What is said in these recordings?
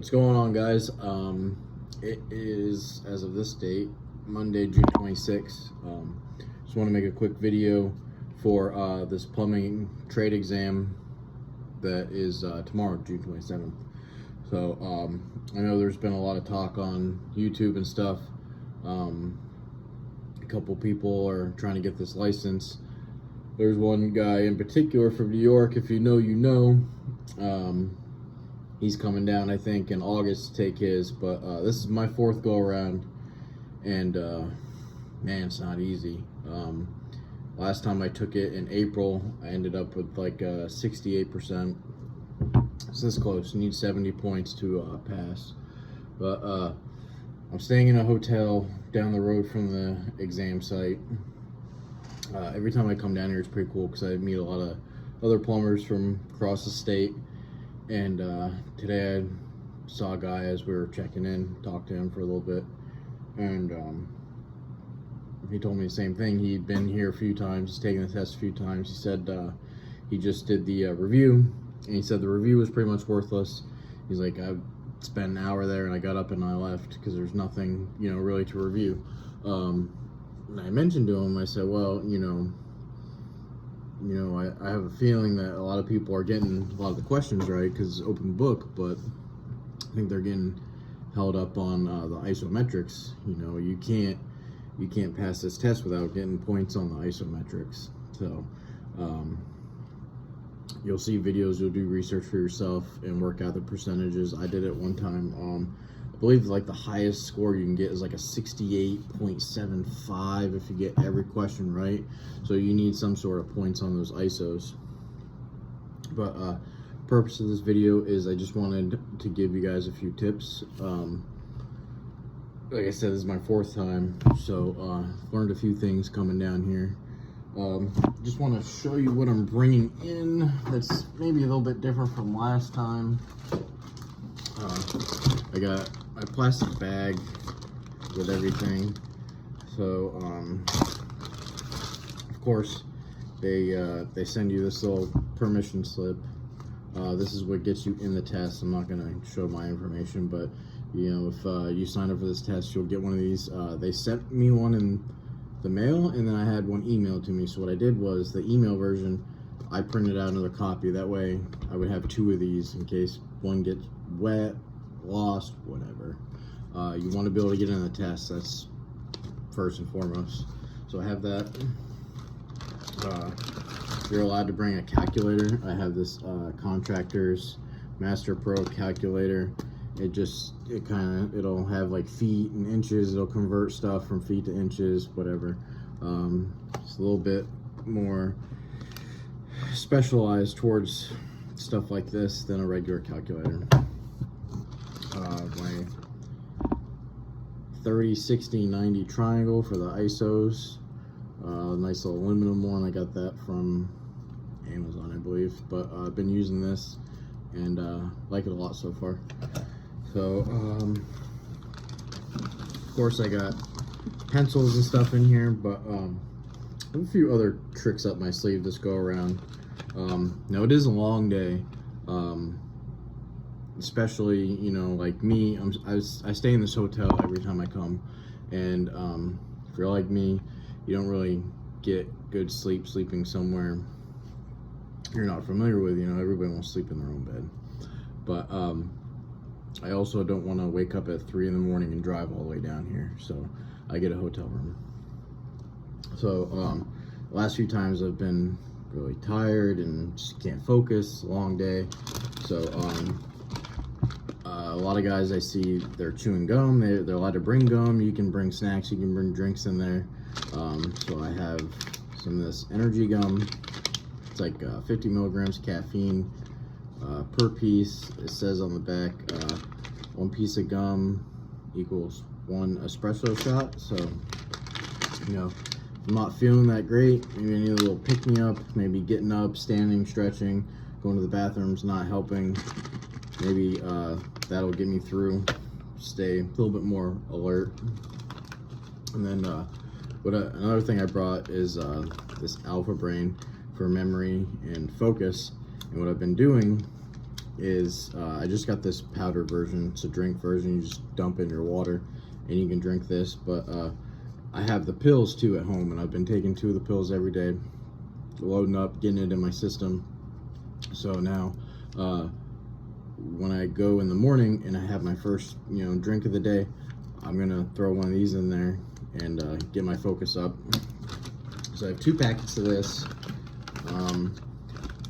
What's going on, guys? It is, as of this date, Monday, June 26th. Just want to make a quick video for this plumbing trade exam that is tomorrow, June 27th. So I know there's been a lot of talk on YouTube and stuff. A couple people are trying to get this license. There's one guy in particular from New York, if you know, you know. He's coming down, I think, in August to take his, but this is my fourth go around, and man, it's not easy. Last time I took it in April, I ended up with like 68%. It's this close. You need 70 points to pass. But I'm staying in a hotel down the road from the exam site. Every time I come down here, it's pretty cool because I meet a lot of other plumbers from across the state. And today I saw a guy as we were checking in, talked to him for a little bit, and he told me the same thing. He'd been here a few times, he's taken the test a few times. He said he just did the review, and he said the review was pretty much worthless. He's like, I spent an hour there and I got up and I left because there's nothing, you know, really to review. And I mentioned to him, I said, well, I have a feeling that a lot of people are getting a lot of the questions right because it's open book, but I think they're getting held up on the isometrics. You know, you can't pass this test without getting points on the isometrics. So you'll see videos, you'll do research for yourself and work out the percentages. I did it one time. I believe like the highest score you can get is like a 68.75 if you get every question right. So you need some sort of points on those ISOs. But purpose of this video is I just wanted to give you guys a few tips. Like I said, this is my fourth time, so learned a few things coming down here. Just want to show you what I'm bringing in that's maybe a little bit different from last time. I got my plastic bag with everything. So of course they send you this little permission slip. This is what gets you in the test. I'm not gonna show my information, but you know, if you sign up for this test, you'll get one of these. They sent me one in the mail, and then I had one emailed to me. So what I did was the email version, I printed out another copy. That way I would have two of these in case one gets wet, lost, whatever. You want to be able to get in the test. That's first and foremost. So I have that. You're allowed to bring a calculator. I have this Contractors Master Pro calculator. It'll have like feet and inches. It'll convert stuff from feet to inches, whatever. It's a little bit more specialized towards stuff like this than a regular calculator. My 30, 60, 90 triangle for the ISOs. Nice little aluminum one. I got that from Amazon, I believe. But I've been using this and like it a lot so far. So, of course, I got pencils and stuff in here, but I have a few other tricks up my sleeve this go around. Now, it is a long day. Especially, you know, like me, I stay in this hotel every time I come, and if you're like me, you don't really get good sleep sleeping somewhere you're not familiar with. You know, everybody wants to sleep in their own bed, but I also don't want to wake up at 3 in the morning and drive all the way down here, so I get a hotel room. So the last few times I've been really tired and just can't focus. Long day, so a lot of guys I see, they're chewing gum. They're allowed to bring gum. You can bring snacks. You can bring drinks in there. So I have some of this energy gum. It's like 50 milligrams caffeine per piece. It says on the back, 1 piece of gum equals 1 espresso shot. So, you know, if I'm not feeling that great, maybe I need a little pick-me-up. Maybe getting up, standing, stretching, going to the bathroom's not helping. Maybe that'll get me through, stay a little bit more alert. And then another thing I brought is this Alpha Brain for memory and focus. And what I've been doing is I just got this powder version. It's a drink version. You just dump in your water and you can drink this. But I have the pills too at home, and I've been taking 2 of the pills every day, loading up, getting it in my system. So now when I go in the morning and I have my first drink of the day, I'm gonna throw one of these in there and get my focus up. So I have 2 packets of this.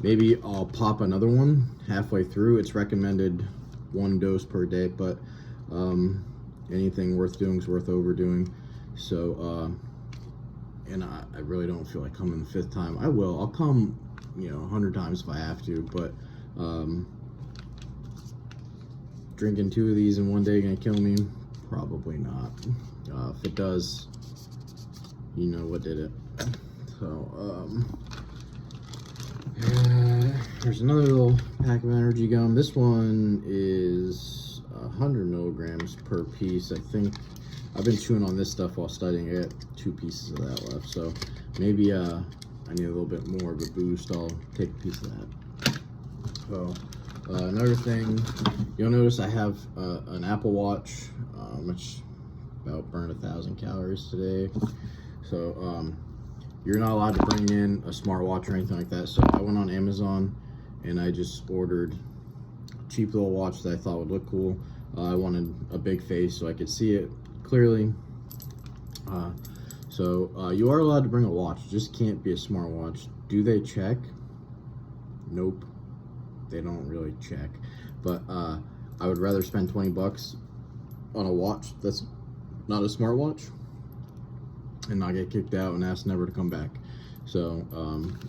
Maybe I'll pop another one halfway through. It's recommended 1 dose per day, but anything worth doing is worth overdoing. So and I really don't feel like coming the 5th time. I'll come 100 times if I have to, but drinking 2 of these in one day gonna kill me? Probably not. If it does, you know what did it. So there's another little pack of energy gum. This one is 100 milligrams per piece. I think I've been chewing on this stuff while studying. I got 2 pieces of that left, so maybe I need a little bit more of a boost. I'll take a piece of that. So another thing, you'll notice I have an Apple Watch, which about burned 1,000 calories today. So you're not allowed to bring in a smartwatch or anything like that. So I went on Amazon and I just ordered a cheap little watch that I thought would look cool. I wanted a big face so I could see it clearly. So you are allowed to bring a watch, it just can't be a smartwatch. Do they check? Nope, they don't really check. But I would rather spend 20 bucks on a watch that's not a smartwatch and not get kicked out and asked never to come back. So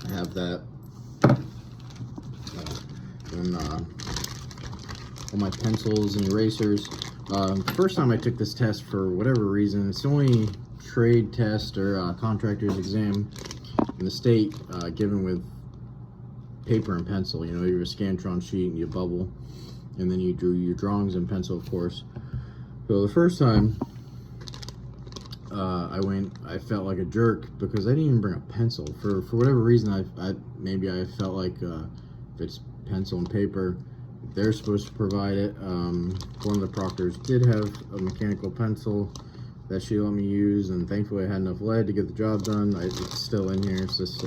I have that. And all my pencils and erasers. The first time I took this test, for whatever reason, it's the only trade test or contractor's exam in the state given with paper and pencil. You have a Scantron sheet and you bubble, and then you do your drawings in pencil, of course. So the first time I felt like a jerk because I didn't even bring a pencil. For whatever reason, maybe I felt like if it's pencil and paper, they're supposed to provide it. One of the proctors did have a mechanical pencil that she let me use, and thankfully I had enough lead to get the job done. It's still in here. It's this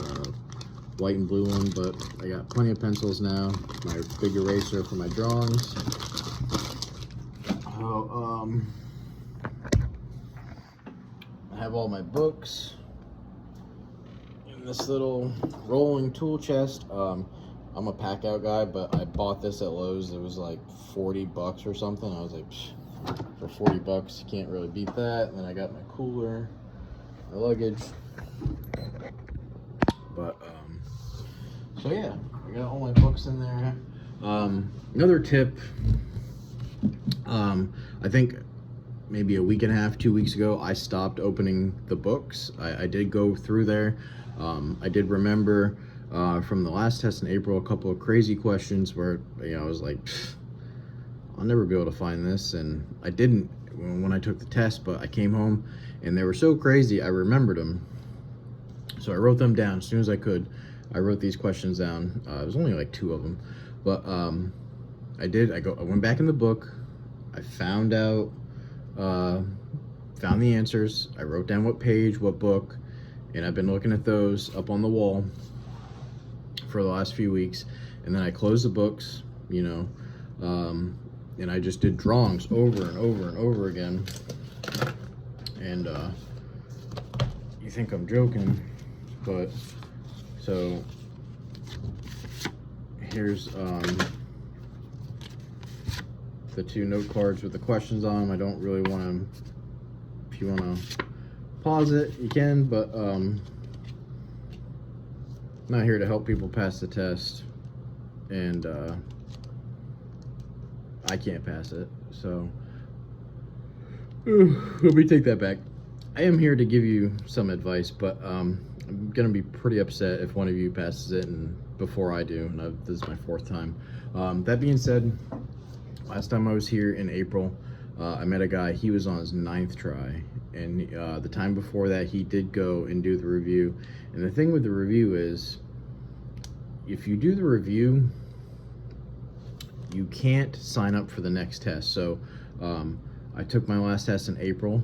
white and blue one, but I got plenty of pencils now. My big eraser for my drawings. I have all my books in this little rolling tool chest. I'm a pack out guy, but I bought this at Lowe's. It was like 40 bucks or something. I was like, for 40 bucks, you can't really beat that. And then I got my cooler, my luggage. But, so yeah, I got all my books in there. Another tip, I think maybe a week and a half, 2 weeks ago, I stopped opening the books. I did go through there. I did remember from the last test in April a couple of crazy questions where I was like, I'll never be able to find this, and I didn't when I took the test, but I came home and they were so crazy I remembered them. So I wrote them down as soon as I could. I wrote these questions down. It was only like 2 of them, but I went back in the book. I found the answers. I wrote down what page, what book, and I've been looking at those up on the wall for the last few weeks. And then I closed the books, and I just did drawings over and over and over again. And you think I'm joking, but so here's the 2 note cards with the questions on them. I don't really want to, if you want to pause it, you can, but I'm not here to help people pass the test, and I can't pass it, so let me take that back. I am here to give you some advice, but I'm gonna be pretty upset if one of you passes it and before I do, and this is my 4th time. That being said, last time I was here in April, I met a guy. He was on his 9th try, and the time before that he did go and do the review. And the thing with the review is, if you do the review, you can't sign up for the next test. So I took my last test in April,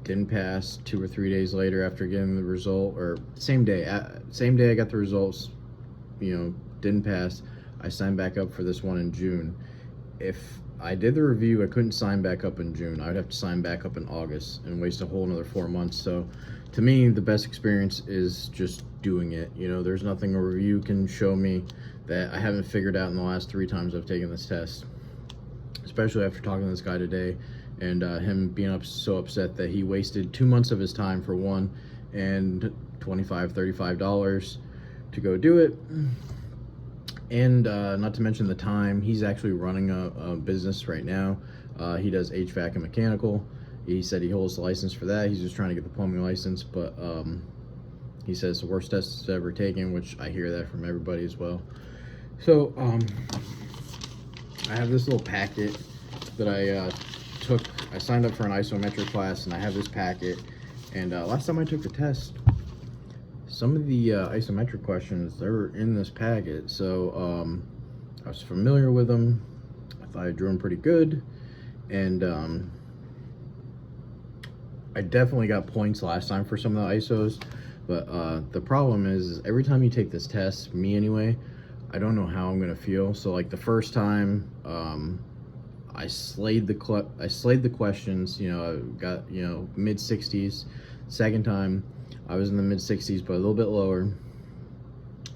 didn't pass. 2 or 3 days later after getting the result, or same day I got the results, didn't pass. I signed back up for this one in June. If I did the review, I couldn't sign back up in June. I would have to sign back up in August and waste a whole another 4 months. So to me, the best experience is just doing it. There's nothing a review can show me that I haven't figured out in the last 3 times I've taken this test, especially after talking to this guy today and him being so upset that he wasted 2 months of his time for one and $25-$35 to go do it. And not to mention the time. He's actually running a business right now. He does HVAC and mechanical. He said he holds the license for that. He's just trying to get the plumbing license, but he says the worst test he's ever taken, which I hear that from everybody as well. So I have this little packet that I took. I signed up for an isometric class, and I have this packet. And last time I took the test, some of the isometric questions, they were in this packet. So I was familiar with them. I thought I drew them pretty good. And I definitely got points last time for some of the ISOs. But the problem is every time you take this test, me anyway, I don't know how I'm gonna feel. So like the first time, I slayed the questions. I got mid 60s. Second time, I was in the mid 60s, but a little bit lower.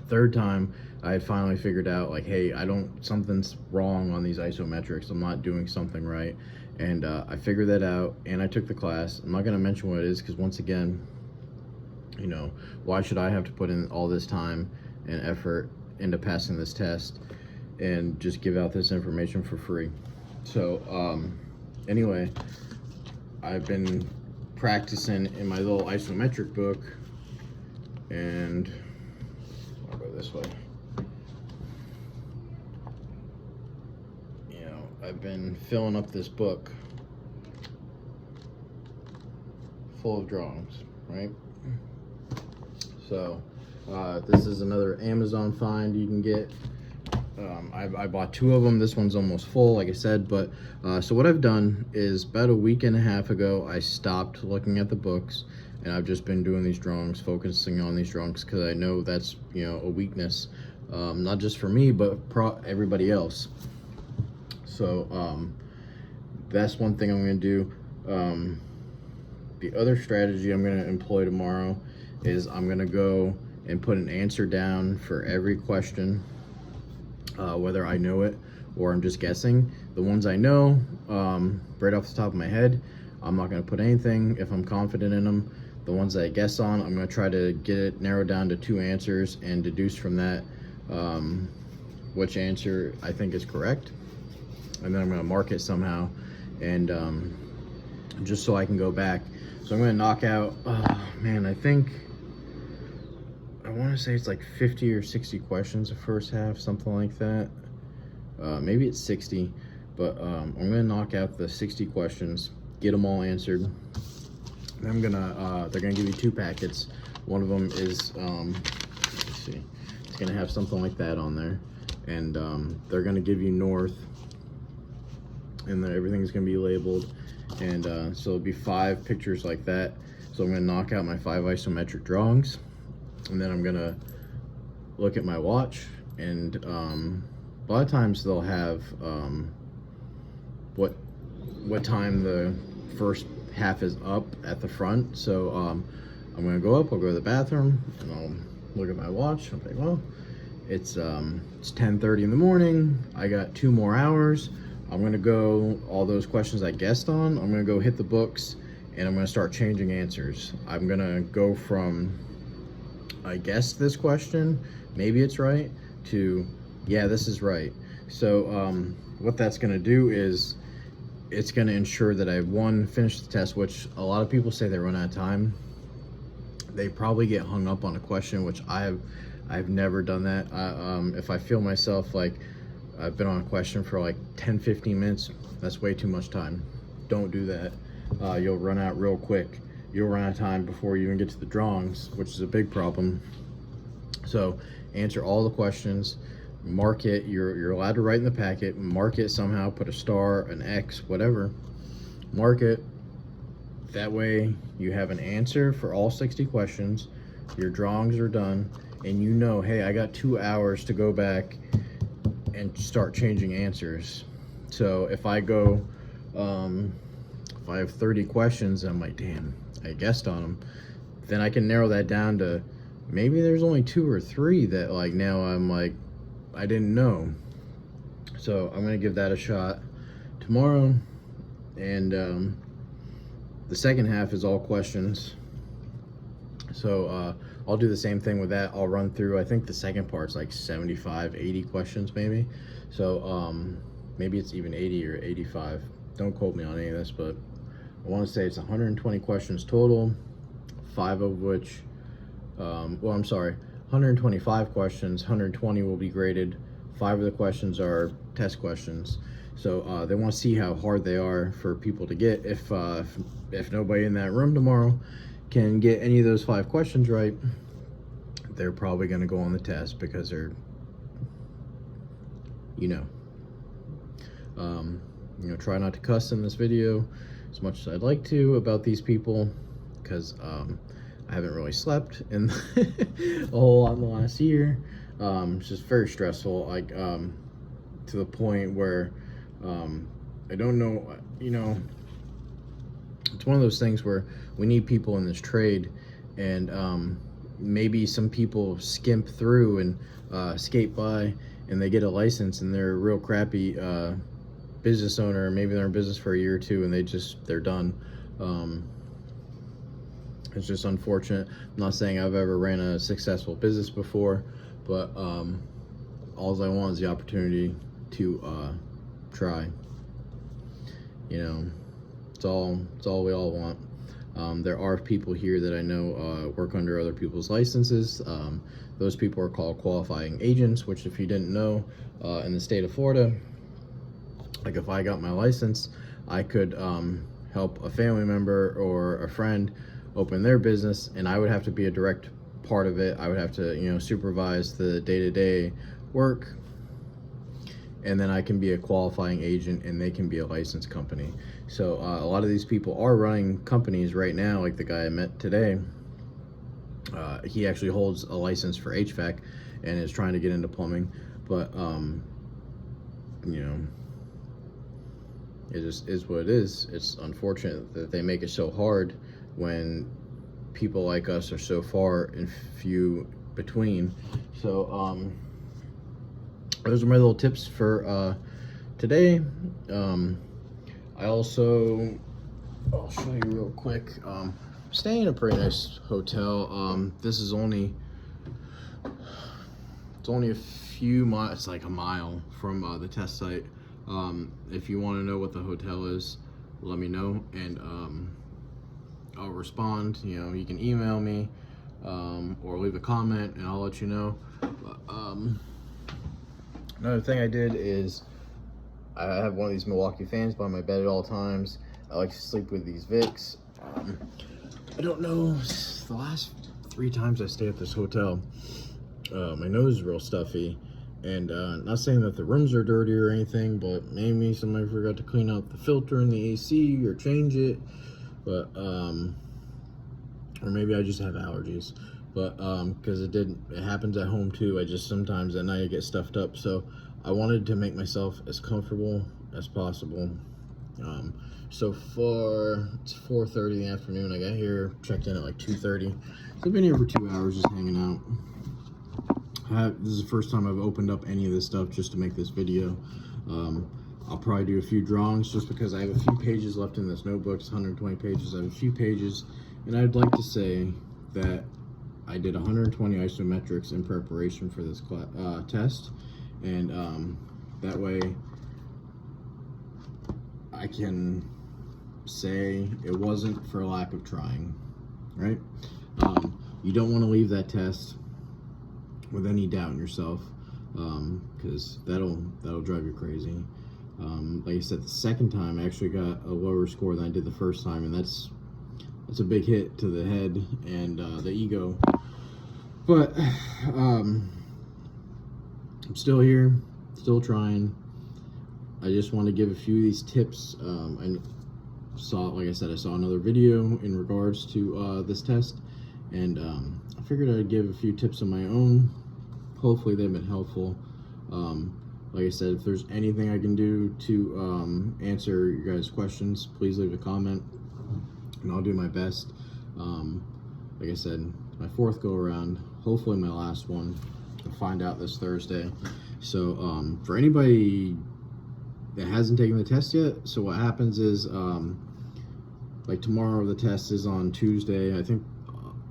Third time, I had finally figured out like, hey, something's wrong on these isometrics. I'm not doing something right, and I figured that out. And I took the class. I'm not gonna mention what it is because once again, why should I have to put in all this time and effort into passing this test and just give out this information for free? So anyway, I've been practicing in my little isometric book, and I'll go this way. I've been filling up this book full of drawings, right? So this is another Amazon find you can get. I bought 2 of them. This one's almost full, like I said. But so what I've done is about a week and a half ago, I stopped looking at the books, and I've just been doing these drawings, focusing on these drawings, because I know that's a weakness, not just for me, but everybody else. So that's one thing I'm going to do. The other strategy I'm going to employ tomorrow is I'm going to go and put an answer down for every question, whether I know it or I'm just guessing. The ones I know, right off the top of my head, I'm not going to put anything if I'm confident in them. The ones that I guess on, I'm going to try to get it narrowed down to 2 answers and deduce from that which answer I think is correct. And then I'm going to mark it somehow, and just so I can go back. So I'm going to knock out, I think, I want to say it's like 50 or 60 questions the first half, something like that. Maybe it's 60, but I'm going to knock out the 60 questions, get them all answered. And they're going to give you 2 packets. One of them is, let's see, it's going to have something like that on there. And they're going to give you north, and then everything's going to be labeled. And so it'll be 5 pictures like that. So I'm going to knock out my 5 isometric drawings, and then I'm going to look at my watch, and a lot of times they'll have what time the first half is up at the front. So I'm going to go up, I'll go to the bathroom, and I'll look at my watch. I'm like, well, it's 10:30 in the morning. I got 2 more hours. I'm going to go, all those questions I guessed on, I'm going to go hit the books, and I'm going to start changing answers. I'm going to go from, I guessed this question, maybe it's right, to, yeah, this is right. So what that's going to do is it's going to ensure that I, one, finish the test, which a lot of people say they run out of time. They probably get hung up on a question, which I've never done that. If I feel myself like I've been on a question for like 10-15 minutes, that's way too much time. Don't do that. You'll run out real quick. You'll run out of time before you even get to the drawings, which is a big problem. So answer all the questions. mark it. You're allowed to write in the packet, mark it somehow, put a star, an X, whatever, mark it. That way you have an answer for all 60 questions, your drawings are done, and you know, hey, I got 2 hours to go back and start changing answers. So if I go, if I have 30 questions, I'm like, damn, I guessed on them, then I can narrow that down to maybe there's only 2 or 3 that like now I'm like, I didn't know. So I'm gonna give that a shot tomorrow, and the second half is all questions. So I'll do the same thing with that. I'll run through, I think the second part's like 75, 80 questions maybe. So maybe it's even 80 or 85. Don't quote me on any of this, but I want to say it's 120 questions total, 5 of which, well, I'm sorry, 125 questions, 120 will be graded. 5 of the questions are test questions. So they want to see how hard they are for people to get. If nobody in that room tomorrow can get any of those 5 questions right, they're probably going to go on the test because they're, try not to cuss in this video as much as I'd like to about these people, because I haven't really slept in a whole lot in the last year. It's just very stressful, like to the point where I don't know, it's one of those things where we need people in this trade, and maybe some people skimp through and skate by, and they get a license and they're a real crappy business owner. Maybe they're in business for a year or two and they're done. It's just unfortunate. I'm not saying I've ever ran a successful business before, but all I want is the opportunity to try. It's all we all want. There are people here that I know work under other people's licenses. Those people are called qualifying agents, which, if you didn't know, in the state of Florida, like if I got my license, I could help a family member or a friend open their business, and I would have to be a direct part of it. I would have to, supervise the day-to-day work, and then I can be a qualifying agent and they can be a licensed company. So a lot of these people are running companies right now, like the guy I met today. He actually holds a license for HVAC and is trying to get into plumbing, but it just is what it is. It's unfortunate that they make it so hard when people like us are so far and few between. So those are my little tips for today. I'll show you real quick. Staying in a pretty nice hotel. This is only a few miles. It's like a mile from the test site. If you want to know what the hotel is, let me know, and I'll respond. You can email me or leave a comment and I'll let you know. Another thing I did is I have one of these Milwaukee fans by my bed at all times. I like to sleep with these Vicks. I don't know, the last 3 times I stay at this hotel, my nose is real stuffy, and not saying that the rooms are dirty or anything, but maybe somebody forgot to clean out the filter in the AC or change it, but or maybe I just have allergies, but because it happens at home too. I just sometimes at night I get stuffed up, so I wanted to make myself as comfortable as possible. So far it's 4:30 in the afternoon. I got here, checked in at like 2:30, so I've been here for 2 hours just hanging out. This is the first time I've opened up any of this stuff just to make this video. I'll probably do a few drawings just because I have a few pages left in this notebook. It's 120 pages. I have a few pages, and I'd like to say that I did 120 isometrics in preparation for this test, and that way I can say it wasn't for lack of trying, right? You don't want to leave that test with any doubt in yourself, because that'll drive you crazy. Like I said, the second time I actually got a lower score than I did the first time, and that's a big hit to the head and the ego. But I'm still here, still trying. I just want to give a few of these tips. Like I said, I saw another video in regards to this test, and I figured I'd give a few tips of my own. Hopefully they've been helpful. Like I said, if there's anything I can do to answer your guys' questions, please leave a comment, and I'll do my best. Like I said, my fourth go around, hopefully my last one. I'll find out this Thursday. So for anybody that hasn't taken the test yet, so what happens is like tomorrow the test is on Tuesday. I think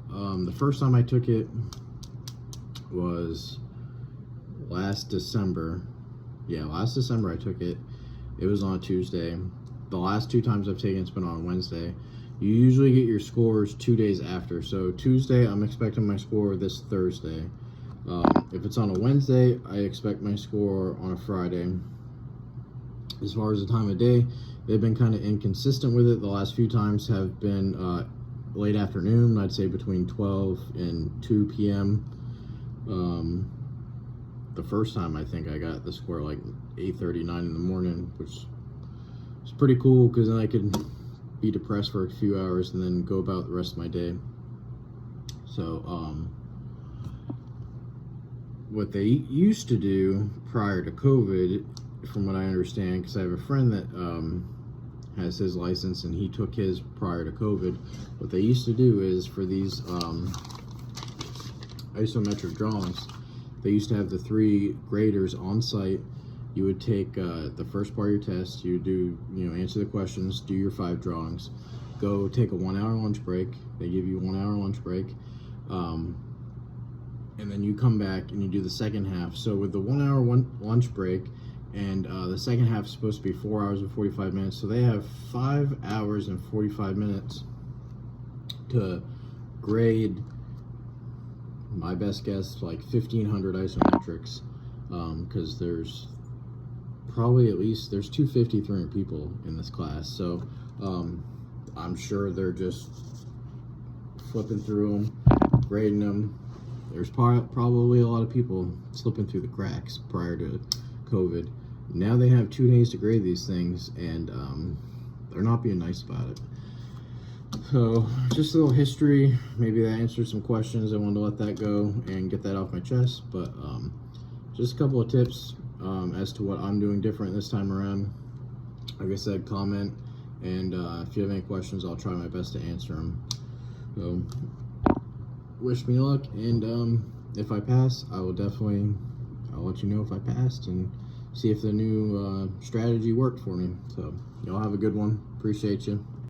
the first time I took it was last December. Yeah, last December I took it. It was on Tuesday. The last 2 times I've taken it's been on Wednesday. You usually get your scores 2 days after. So Tuesday, I'm expecting my score this Thursday. If it's on a Wednesday, I expect my score on a Friday. As far as the time of day, they've been kind of inconsistent with it. The last few times have been late afternoon. I'd say between 12 and 2 p.m. The first time I think I got the score like 8:39 in the morning, which is pretty cool because then I could be depressed for a few hours and then go about the rest of my day. So what they used to do prior to COVID, from what I understand, because I have a friend that has his license and he took his prior to COVID, what they used to do is for these isometric drawings, they used to have the 3 graders on site. You would take the first part of your test, you do, answer the questions, do your 5 drawings, go take a 1 hour lunch break. They give you a 1 hour lunch break, and then you come back and you do the second half. So with the 1 hour lunch break, and the second half is supposed to be 4 hours and 45 minutes, so they have 5 hours and 45 minutes to grade, my best guess, like 1,500 isometrics, because there's probably there's 250, 300 people in this class. So I'm sure they're just flipping through them, grading them. There's probably a lot of people slipping through the cracks prior to COVID. Now they have 2 days to grade these things, and they're not being nice about it. So just a little history. Maybe that answered some questions. I wanted to let that go and get that off my chest. But just a couple of tips as to what I'm doing different this time around. Like I said, comment, and if you have any questions, I'll try my best to answer them. So wish me luck, and if I pass, I'll let you know if I passed and see if the new strategy worked for me. So y'all have a good one. Appreciate you.